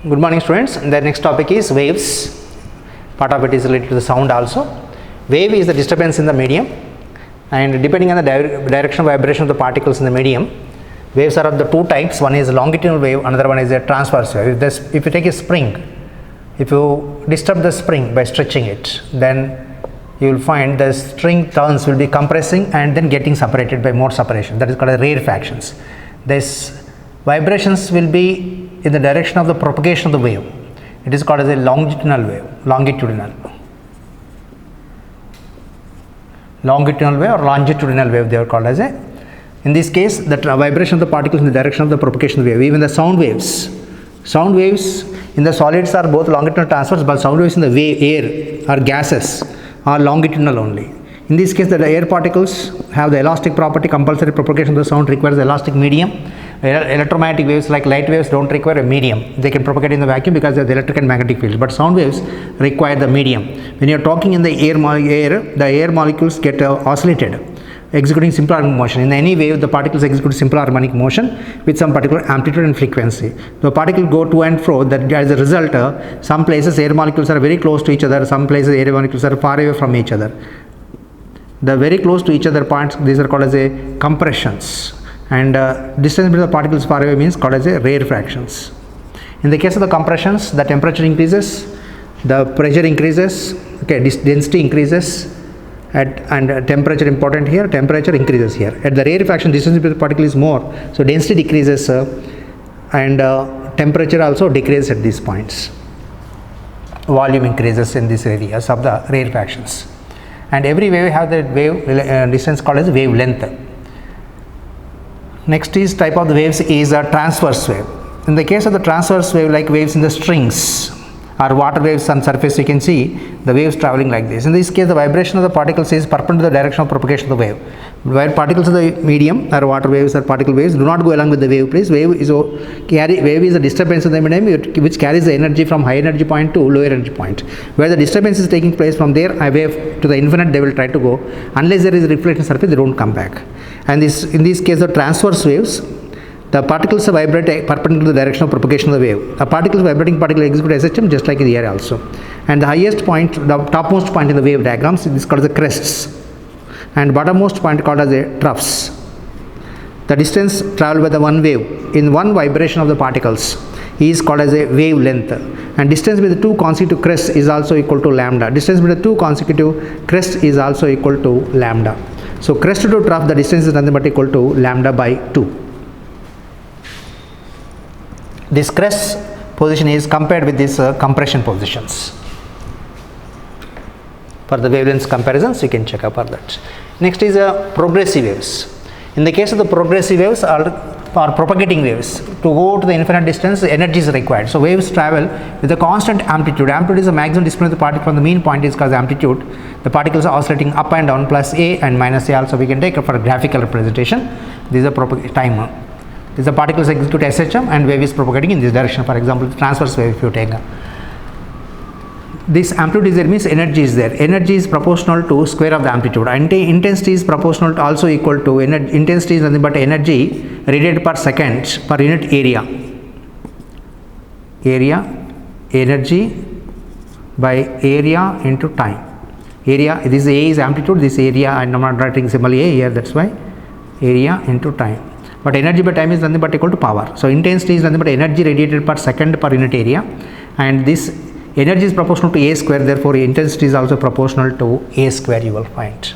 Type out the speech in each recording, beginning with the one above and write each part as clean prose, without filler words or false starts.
Good morning students. The next topic is waves. Part of it is related to the sound also. Wave is the disturbance in the medium, and depending on the direction of vibration of the particles in the medium, waves are of the two types. One is longitudinal wave, another one is a transverse wave. If you take a spring, if you disturb the spring by stretching it, then you will find the string turns will be compressing and then getting separated by more separation. That is called as rarefactions. This vibrations will be in the direction of the propagation of the wave. It is called as a longitudinal wave. Longitudinal wave or longitudinal wave they are called as a. In this case, the vibration of the particles in the direction of the propagation of the wave. Even the sound waves in the solids are both longitudinal transverse, but sound waves in the air or gases are longitudinal only. In this case, the air particles have the elastic property. Compulsory propagation of the sound requires elastic medium. Electromagnetic waves like light waves don't require a medium. They can propagate in the vacuum because they have the electric and magnetic fields, but sound waves require the medium. When you are talking in the air, the air molecules get oscillated, executing simple harmonic motion. In any wave, the particles execute simple harmonic motion with some particular amplitude and frequency. The particles go to and fro. That as a result, some places air molecules are very close to each other, some places air molecules are far away from each other. The very close to each other points, these are called as a compressions, and distance between the particles far away means called as a rarefactions. In the case of the compressions, the temperature increases, the pressure increases, density increases, and temperature important here, temperature increases here. At the rarefaction, distance between the particle is more, so density decreases and temperature also decreases at these points. Volume increases in these areas of the rarefactions. And every wave have the wave distance called as wavelength. Next is type of the waves is a transverse wave. In the case of the transverse wave, like waves in the strings or water waves on surface, you can see the waves traveling like this. In this case, the vibration of the particles is perpendicular to the direction of propagation of the wave. Where particles of the medium or water waves or particle waves do not go along with the wave, please. Wave is a disturbance in the medium which carries the energy from high energy point to lower energy point. Where the disturbance is taking place from there, a wave to the infinite, they will try to go. Unless there is a reflection surface, they don't come back. And in this case, the transverse waves, the particles vibrate perpendicular to the direction of propagation of the wave. A vibrating particle executes SHM just like in the air also. And the highest point, the topmost point in the wave diagrams is called the crests, and bottommost point called as the troughs. The distance traveled by the one wave in one vibration of the particles is called as a wavelength, and distance between the two consecutive crests is also equal to lambda. Distance between the two consecutive crests is also equal to lambda. So crest to trough, the distance is nothing but equal to lambda by 2. This crest position is compared with these compression positions. For the wavelengths comparisons, you can check up for that. Next is progressive waves. In the case of the progressive waves or propagating waves, to go to the infinite distance, energy is required. So waves travel with a constant amplitude. Amplitude is the maximum distance of the particle from the mean point is called amplitude. The particles are oscillating up and down, plus A and minus A also we can take for a graphical representation. This is a time. These are particles execute SHM and wave is propagating in this direction. For example, the transverse wave, if you take this amplitude is there means energy is there. Energy is proportional to square of the amplitude. Intensity is proportional to also equal to intensity is nothing but energy radiated per second per unit area. Energy by area into time. Area, this A is amplitude, this area, and I'm not writing symbol A here, that's why area into time. But energy by time is nothing but equal to power. So intensity is nothing but energy radiated per second per unit area, and this energy is proportional to A square, therefore intensity is also proportional to A square, you will find.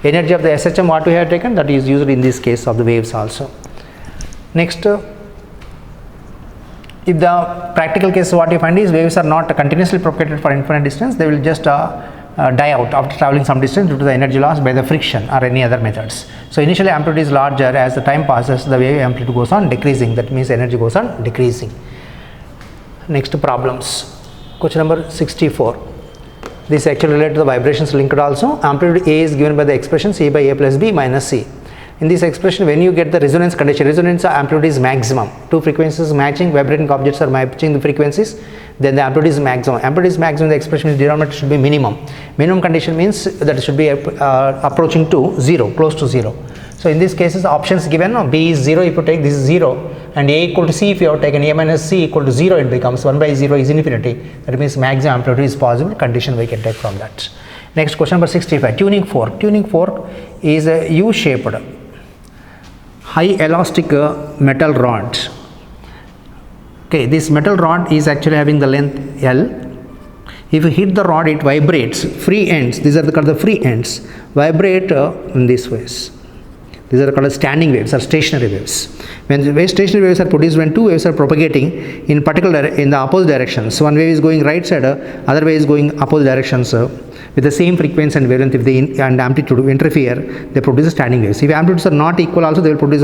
Energy of the SHM what we have taken, that is used in this case of the waves also. Next, if the practical case what you find is waves are not continuously propagated for infinite distance, they will just die out after traveling some distance due to the energy loss by the friction or any other methods. So initially amplitude is larger, as the time passes the wave amplitude goes on decreasing, that means energy goes on decreasing. Next problems. Question number 64. This actually related to the vibrations linked also. Amplitude A is given by the expression C by A plus B minus C. In this expression, when you get the resonance condition, resonance amplitude is maximum. Two frequencies matching, vibrating objects are matching the frequencies, then the amplitude is maximum. Amplitude is maximum, the expression is denominator should be minimum. Minimum condition means that it should be approaching to 0, close to 0. So in this case, options given, B is 0, if you take this is 0, and A equal to C, if you have taken A minus C equal to 0, it becomes 1 by 0 is infinity. That means maximum amplitude is possible, condition we can take from that. Next question number 65, tuning fork. Tuning fork is a U-shaped high elastic metal rod. Okay, this metal rod is actually having the length L. If you hit the rod, it vibrates. Free ends, these are called the free ends, vibrate in this ways. These are called standing waves or stationary waves. When stationary waves are produced when two waves are propagating in particular in the opposite directions. One wave is going right side, other wave is going opposite directions with the same frequency and wavelength. If they and amplitude interfere, they produce standing waves. If amplitudes are not equal, also they will produce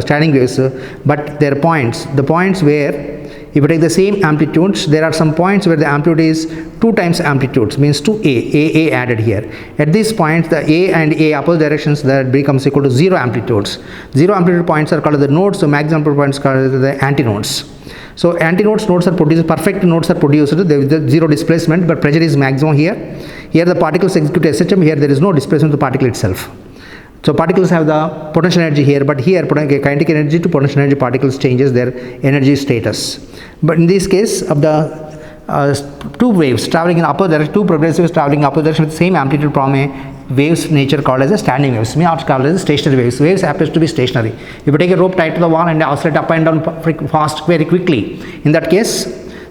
standing waves. But their points, the points where if you take the same amplitudes, there are some points where the amplitude is 2 times amplitudes, means 2A, A added here. At this point, the A and A opposite directions, that becomes equal to 0 amplitudes. 0 amplitude points are called the nodes, so maximum amplitude points are called the antinodes. So antinodes nodes are produced, perfect nodes are produced, there is the 0 displacement, but pressure is maximum here. Here the particles execute SHM, here there is no displacement of the particle itself. So particles have the potential energy here, but here kinetic energy to potential energy particles changes their energy status. But in this case of the two waves traveling in opposite direction, two progressive waves traveling in opposite direction with the same amplitude from a waves nature called as a standing waves, may also called as stationary waves. Waves happens to be stationary. If you take a rope tied to the wall and oscillate up and down fast, very quickly, in that case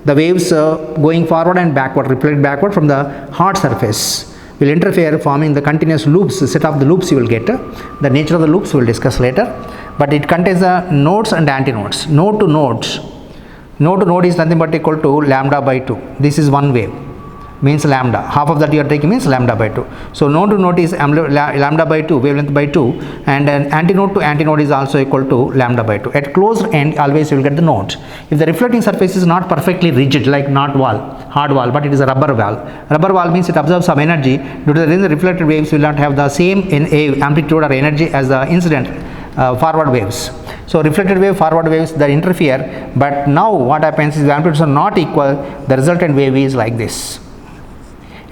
the waves going forward and backward, reflect backward from the hard surface will interfere, forming the continuous loops, set of the loops you will get. The nature of the loops we will discuss later, but it contains the nodes and antinodes. Node to nodes. Node to node is nothing but equal to lambda by 2. This is one wave, means lambda. Half of that you are taking means lambda by 2. So node to node is lambda by 2, wavelength by 2, and an antinode to antinode is also equal to lambda by 2. At closed end, always you will get the nodes. If the reflecting surface is not perfectly rigid, like not wall, hard wall, but it is a rubber wall. Rubber wall means it absorbs some energy. Due to the reflected waves will not have the same amplitude or energy as the incident forward waves. So reflected wave, forward waves, they interfere, but now what happens is the amplitudes are not equal, the resultant wave is like this.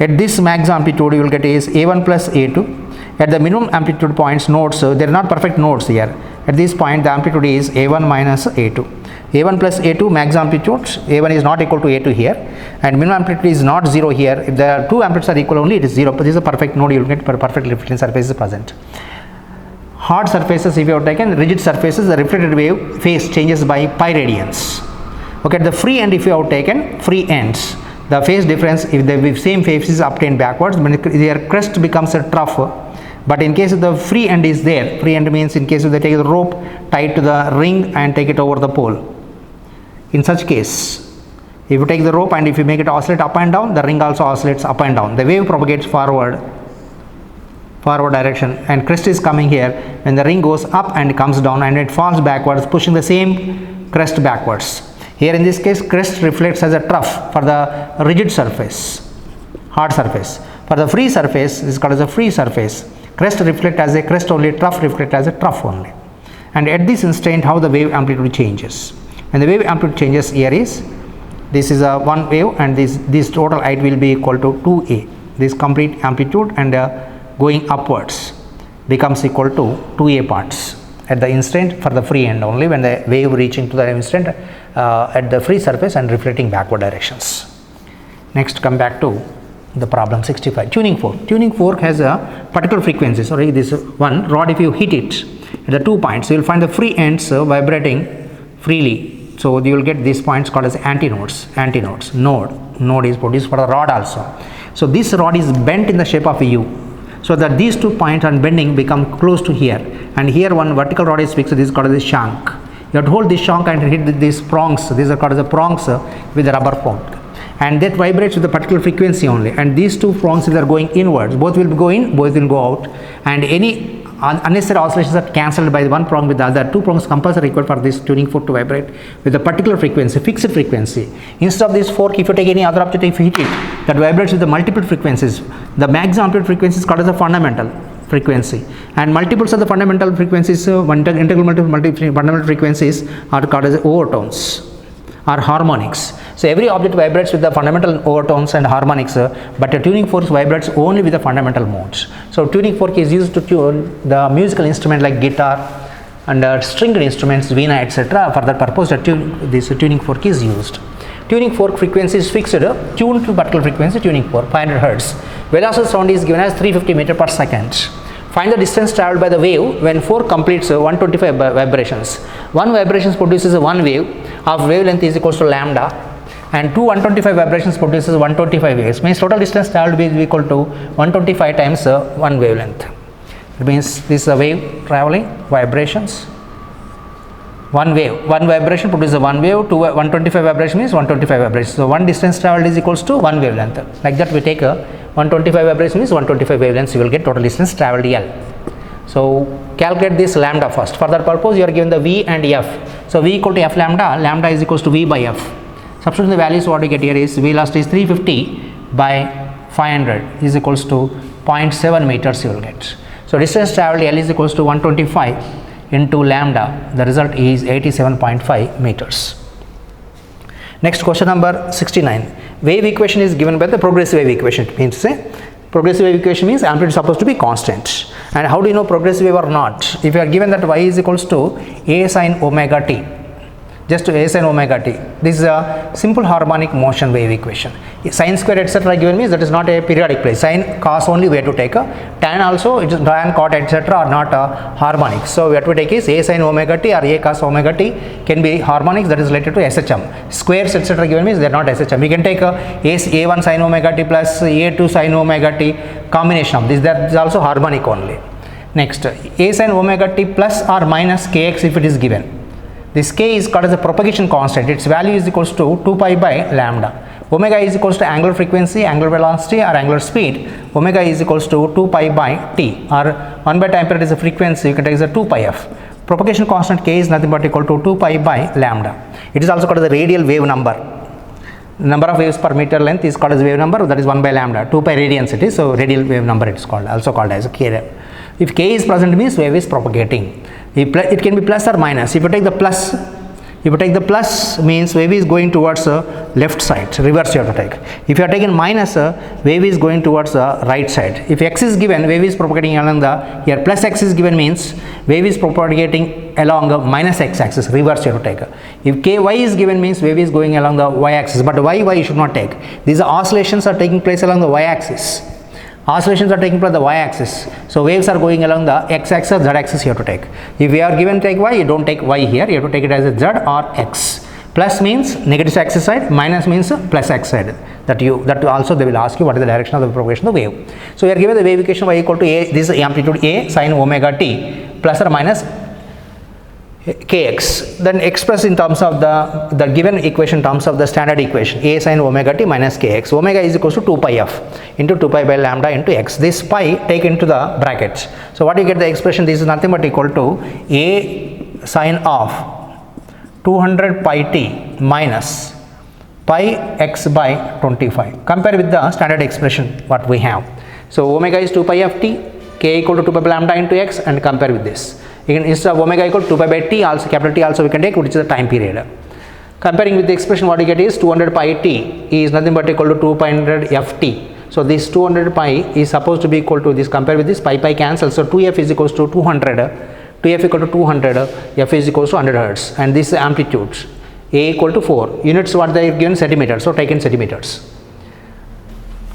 At this max amplitude you will get is A1 plus A2. At the minimum amplitude points nodes, they are not perfect nodes here. At this point the amplitude is A1 minus A2. A1 plus A2 max amplitudes, A1 is not equal to A2 here, and minimum amplitude is not 0 here. If the two amplitudes are equal only, it is 0, but this is a perfect node, you will get perfect reflecting surface is present. Hard surfaces, if you have taken rigid surfaces, the reflected wave phase changes by pi radians. Okay, at the free end, if you have taken free ends, the phase difference, if the same phase is obtained backwards, when their crest becomes a trough. But in case of the free end is there, free end means in case if they take the rope tied to the ring and take it over the pole. In such case, if you take the rope and if you make it oscillate up and down, the ring also oscillates up and down. The wave propagates forward direction, and crest is coming here. When the ring goes up and comes down and it falls backwards, pushing the same crest backwards. Here in this case, crest reflects as a trough for the rigid surface, hard surface. For the free surface, this is called as a free surface. Crest reflect as a crest only, trough reflect as a trough only. And at this instant, how the wave amplitude changes. And the wave amplitude changes here is, this is a one wave, and this total height will be equal to 2A. This complete amplitude and going upwards becomes equal to 2A parts at the instant for the free end only, when the wave reaching to the instant at the free surface and reflecting backward directions. Next, come back to the problem 65. Tuning fork. Tuning fork has a particular frequency. Sorry, this one rod, if you hit it at the 2 points, you will find the free ends vibrating freely. So you will get these points called as antinodes. Antinodes. Node is produced for the rod also. So this rod is bent in the shape of a U, so that these 2 points on bending become close to here, and here one vertical rod is fixed. This is called as a shank. You have to hold this shank and hit these prongs. These are called as the prongs with the rubber point, and that vibrates with a particular frequency only. And these 2 prongs, if they are going inwards, both will go in, both will go out, and any unnecessary oscillations are cancelled by one prong with the other. 2 prongs compulsory required for this tuning fork to vibrate with a particular frequency, fixed frequency. Instead of this fork, if you take any other object, if you hit it, that vibrates with the multiple frequencies. The maximum amplitude frequency is called as the fundamental frequency, and multiples of the fundamental frequencies, integral multiple fundamental frequencies are called as overtones or harmonics. So every object vibrates with the fundamental overtones and harmonics, but a tuning fork vibrates only with the fundamental modes. So tuning fork is used to tune the musical instrument like guitar, and stringed instruments, veena, etc. For that purpose, this tuning fork is used. Tuning fork frequency is fixed, tuned to particular frequency tuning fork, 500 Hz. Velocity of sound is given as 350 meter per second. Find the distance traveled by the wave when fork completes 125 vibrations. One vibration produces one wave of wavelength is equals to lambda, and 125 vibrations produces 125 waves. Means total distance traveled will be equal to 125 times one wavelength. It means this is a wave traveling vibrations. One vibration produces one wave. 125 vibration means 125 vibrations. So one distance traveled is equals to one wavelength. Like that we take a 125 vibration means 125 wavelengths. You will get total distance traveled L. So calculate this lambda first. For that purpose, you are given the V and F. So V equal to F lambda. Lambda is equals to V by F. Substitute the values. What we get here is velocity is 350 by 500 is equals to 0.7 meters. You will get. So distance traveled L is equals to 125 into lambda. The result is 87.5 meters. Next question number 69. Wave equation is given by the progressive wave equation. It means progressive wave equation means amplitude is supposed to be constant. And how do you know progressive wave or not? If you are given that y is equals to a sin omega t, just a sin omega t. This is a simple harmonic motion wave equation. Sin square etc. given means that is not a periodic place. Sin, cos only we have to take. Tan also, it is tan, cot etc. are not harmonic. So we have to take is a sin omega t or a cos omega t can be harmonics, that is related to SHM. Squares etc. given means they are not SHM. We can take a1 sin omega t plus a2 sin omega t, combination of this, that is also harmonic only. Next, a sin omega t plus or minus kx if it is given. This k is called as a propagation constant. Its value is equals to 2 pi by lambda. Omega is equals to angular frequency, angular velocity or angular speed. Omega is equals to 2 pi by t, or 1 by time period is a frequency. You can take as a 2 pi f. Propagation constant k is nothing but equal to 2 pi by lambda. It is also called as the radial wave number. Number of waves per meter length is called as wave number, that is 1 by lambda. 2 pi radians it is, so radial wave number it is called, also called as k. If k is present means wave is propagating. It can be plus or minus. If you take the plus means wave is going towards left side, reverse you have to take. If you are taking minus, wave is going towards the right side. If x is given, wave is propagating along the, here plus x is given means wave is propagating along the minus x axis, reverse you have to take. If ky is given means wave is going along the y axis, but y you should not take. These oscillations are taking place along the y axis. Oscillations are taking place on the y-axis. So waves are going along the x-axis, z-axis you have to take. If we are given take y, you don't take y here, you have to take it as a z or x. Plus means negative axis side, minus means plus x side. That also they will ask you what is the direction of the propagation of the wave. So we are given the wave equation y equal to a, this is amplitude a sin omega t plus or minus kx, then express in terms of the given equation in terms of the standard equation a sin omega t minus kx. Omega is equals to 2 pi f into 2 pi by lambda into x. This pi take into the brackets. So what you get the expression, this is nothing but equal to a sin of 200 pi t minus pi x by 25. Compare with the standard expression what we have. So omega is 2 pi f t, k equal to 2 pi by lambda into x, and compare with this. Instead of omega equal to 2 pi by t, also capital T also we can take, which is the time period. Comparing with the expression, what you get is 200 pi t is nothing but equal to 200 ft. So this 200 pi is supposed to be equal to this. Compare with this, pi cancels. So 2f is equals to 200. 2f equal to 200. F is equals to 100 hertz. And this amplitude a equal to 4 units. What they are given centimeters. So take in centimeters.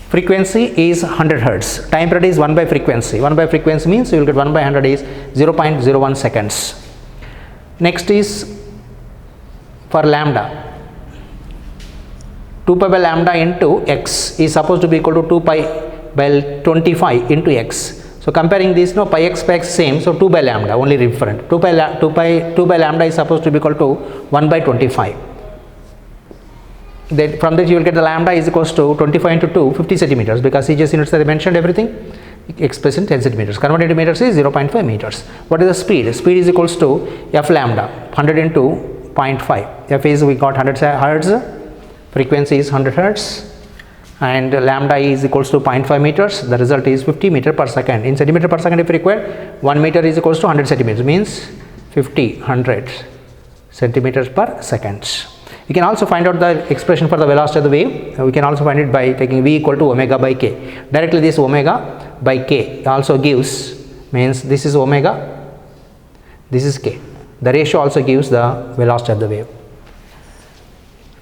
Frequency is 100 hertz. Time period is 1 by frequency. 1 by frequency means you will get 1 by 100 is 0.01 seconds. Next is for lambda. 2 pi by lambda into x is supposed to be equal to 2 pi by 25 into x. So comparing this, no, pi x same. So 2 by lambda only different. 2 by lambda is supposed to be equal to 1 by 25. From that you will get the lambda is equals to 25 into 2, 50 centimeters, because each units that I mentioned everything expressed in 10 centimeters. Converted to meters is 0.5 meters. What is the speed? Speed is equals to f lambda 100 into 0.5. F is we got 100 hertz, frequency is 100 hertz, and lambda is equals to 0.5 meters. The result is 50 meter per second. In centimeter per second if required, 1 meter is equals to 100 centimeters, means 100 centimeters per second. We can also find out the expression for the velocity of the wave. We can also find it by taking v equal to omega by k. Directly this omega by k also gives, means this is omega, This is k. The ratio also gives the velocity of the wave.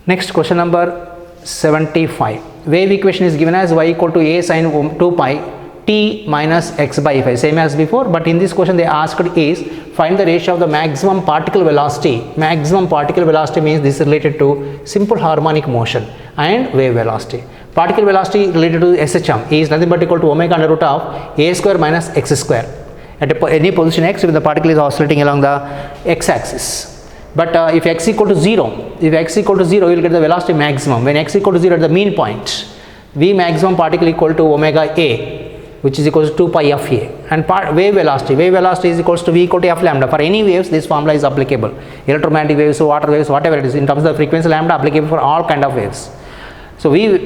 Next, question number 75. Wave equation is given as y equal to a sin 2 pi t minus x by 5, same as before, but in this question they asked is find the ratio of the maximum particle velocity. Maximum particle velocity means this is related to simple harmonic motion and wave velocity. Particle velocity related to SHM is nothing but equal to omega under root of a square minus x square at any position x if the particle is oscillating along the x axis. But if x equal to 0, you will get the velocity maximum. When x equal to 0 at the mean point, v maximum particle equal to omega a, which is equal to 2 pi f a, and wave velocity is equals to v equal to f lambda. For any waves, this formula is applicable. Electromagnetic waves, water waves, whatever it is, in terms of the frequency lambda, applicable for all kind of waves. So wave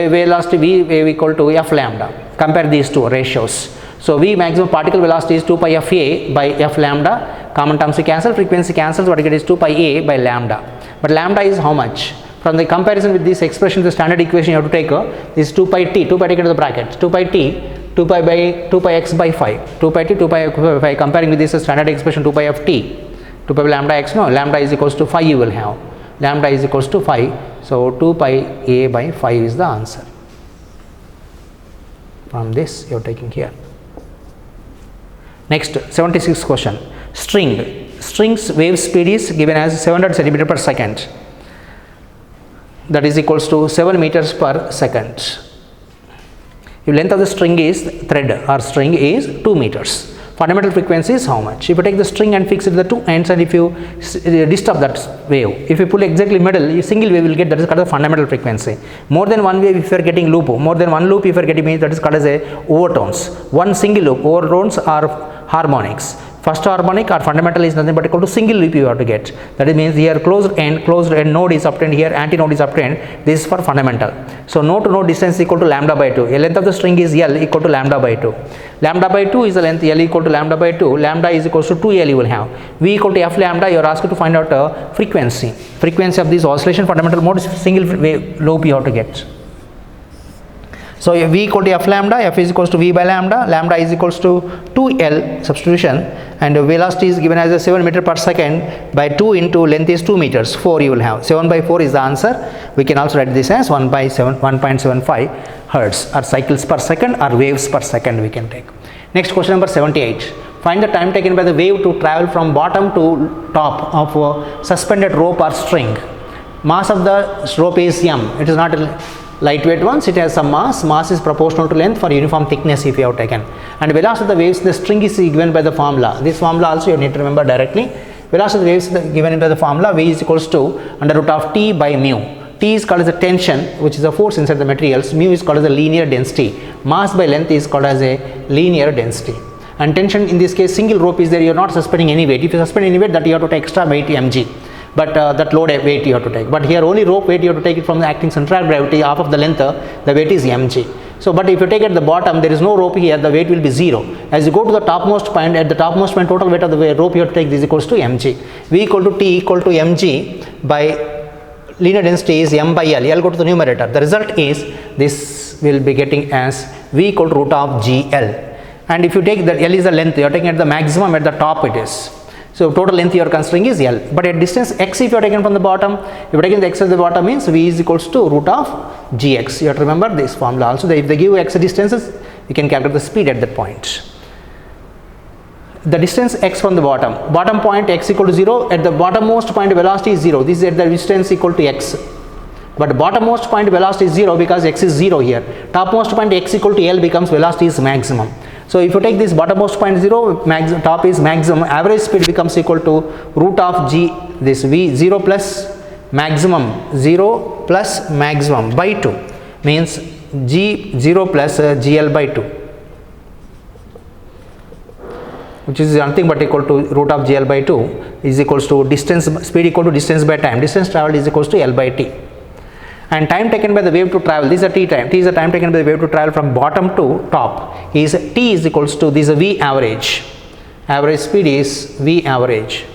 velocity v wave equal to f lambda. Compare these two ratios. So v maximum particle velocity is 2 pi f a by f lambda. Common terms we cancel, frequency cancels, what you get is 2 pi a by lambda. But lambda is how much? From the comparison with this expression, the standard equation you have to take is 2 pi t, 2 pi take into the bracket, 2 pi t, 2 pi by 2 pi x by 5, 2 pi t, 2 pi x by 5. Comparing with this standard expression 2 pi of t, 2 pi by lambda x, no, lambda is equals to 5 you will have. Lambda is equals to 5, so 2 pi a by 5 is the answer. From this you are taking here. Next, 76th question. String's wave speed is given as 700 centimeter per second. That is equals to 7 meters per second. If length of the string is thread or string is 2 meters. Fundamental frequency is how much? If you take the string and fix it to the two ends and if you disturb that wave, if you pull exactly middle, a single wave will get, that is called the fundamental frequency. More than one wave if you are getting loop, more than one loop if you are getting, that is called as a overtones. One single loop, overtones are harmonics. First harmonic or fundamental is nothing but equal to single loop you have to get. That means here closed end node is obtained, here antinode is obtained. This is for fundamental. So node to node distance equal to lambda by 2. A length of the string is L equal to lambda by 2. Lambda by 2 is the length, L equal to lambda by 2. Lambda is equals to 2L you will have. V equal to f lambda, you are asked to find out frequency. Frequency of this oscillation fundamental mode is single wave loop you have to get. So V equal to f lambda, f is equals to v by lambda, lambda is equals to 2L substitution, and velocity is given as a 7 meter per second by 2 into length is 2 meters, 4 you will have. 7 by 4 is the answer. We can also write this as 1.75 hertz or cycles per second or waves per second we can take. Next, question number 78. Find the time taken by the wave to travel from bottom to top of a suspended rope or string. Mass of the rope is m. It is not lightweight ones, it has some mass is proportional to length for uniform thickness if you have taken, and velocity of the waves, the string is given by the formula. This formula also you need to remember directly. Velocity of the waves is given by the formula, v is equals to under root of t by mu. T is called as a tension, which is a force inside the materials. Mu is called as a linear density. Mass by length is called as a linear density. And tension, in this case single rope is there, you are not suspending any weight. If you suspend any weight, that you have to take extra weight mg. But that load weight you have to take. But here only rope weight you have to take it from the acting central gravity. Half of the length, the weight is mg. So, but if you take it at the bottom, there is no rope here, the weight will be 0. As you go to the topmost point, at the topmost point, total weight of the rope you have to take is equals to mg. V equal to t equal to mg by linear density is m by L. L go to the numerator. The result is this will be getting as v equal to root of gl. And if you take that L is the length, you are taking at the maximum at the top it is. So total length you are considering is L. But at distance x, if you are taken from the bottom, if you are taking the x at the bottom, means v is equals to root of gx. You have to remember this formula also. If they give x distances, you can calculate the speed at that point. The distance x from the bottom point x equal to 0, at the bottommost point velocity is 0. This is at the distance equal to x. But bottommost point velocity is 0 because x is 0 here. Topmost point x equal to L becomes velocity is maximum. So if you take this bottommost point 0, top is maximum, average speed becomes equal to root of g, this v 0 plus maximum by 2 means g 0 plus gl by 2, which is nothing but equal to root of gl by 2 is equals to distance, speed equal to distance by time. Distance traveled is equals to L by t. And time taken by the wave to travel, this is a t time. T is the time taken by the wave to travel from bottom to top. Is t is equals to, this is a v average. Average speed is v average.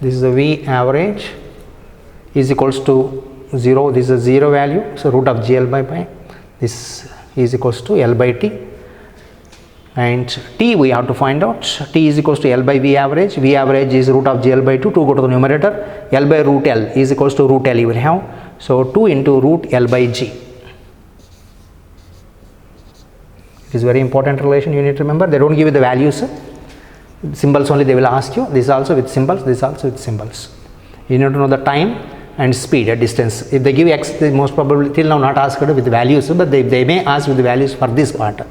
This is a v average is equals to 0, this is 0 value, so root of GL by pi, this is equals to L by T, and T we have to find out. T is equals to L by V average. V average is root of GL by 2, 2 go to the numerator, L by root L is equals to root L you will have, so 2 into root L by G. It is very important relation, you need to remember. They don't give you the values, symbols only they will ask you, this also with symbols, this also with symbols. You need to know the time and speed at distance. If they give x, they most probably till now not asked with the values, but they may ask with the values for this part.